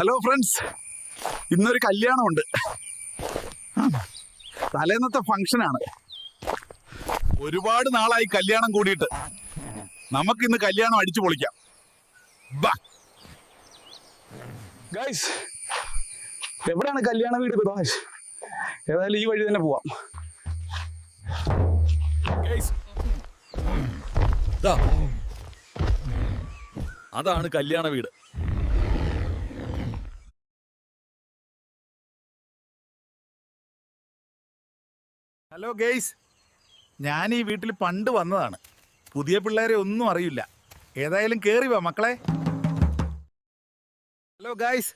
Hello friends, ഇന്നൊരു കല്യാണമുണ്ട്. തലേന്നത്തെ ഫംഗ്ഷനാണ്. ഒരുപാട് നാളായി കല്യാണം കൂടിയിട്ട്. നമുക്കിന്ന് കല്യാണം അടിച്ചു പൊളിക്കാം. ഗൈസ്, എവിടെയാണ് കല്യാണ വീട്? പ്രകാശ്, ഏതായാലും ഈ വഴി തന്നെ പോവാം. അതാണ് കല്യാണ വീട്. ഹലോ ഗെയ്സ്, ഞാൻ ഈ വീട്ടിൽ പണ്ട് വന്നതാണ്. പുതിയ പിള്ളേരെ ഒന്നും അറിയില്ല. ഏതായാലും കേറി വാ മക്കളെ. ഹലോ ഗൈസ്,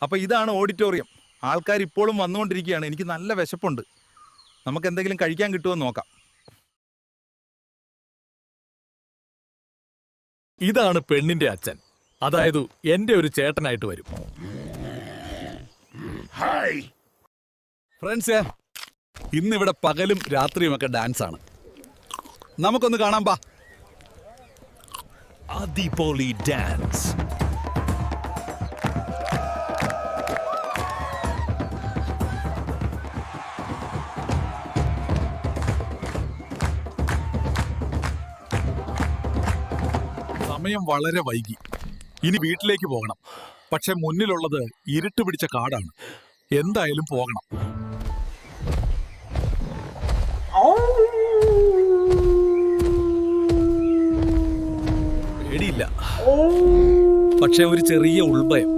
അപ്പോൾ ഇതാണ് ഓഡിറ്റോറിയം. ആൾക്കാർ ഇപ്പോഴും വന്നുകൊണ്ടിരിക്കുകയാണ്. എനിക്ക് നല്ല വിശപ്പുണ്ട്. നമുക്ക് എന്തെങ്കിലും കഴിക്കാൻ കിട്ടുമെന്ന് നോക്കാം. ഇതാണ് പെണ്ണിന്റെ അച്ഛൻ, അതായത് എന്റെ ഒരു ചേട്ടനായിട്ട് വരും. ഫ്രണ്ട്സ്, ഇന്നിവിടെ പകലും രാത്രിയുമൊക്കെ ഡാൻസ് ആണ്. നമുക്കൊന്ന് കാണാം ബാ. അടിപൊളി ഡാൻസ്. സമയം വളരെ വൈകി. ഇനി വീട്ടിലേക്ക് പോകണം. പക്ഷെ മുന്നിലുള്ളത് ഇരുട്ട് പിടിച്ച കാടാണ്. എന്തായാലും പോകണം. പേടിയില്ല, പക്ഷെ ഒരു ചെറിയ ഉൾഭയം.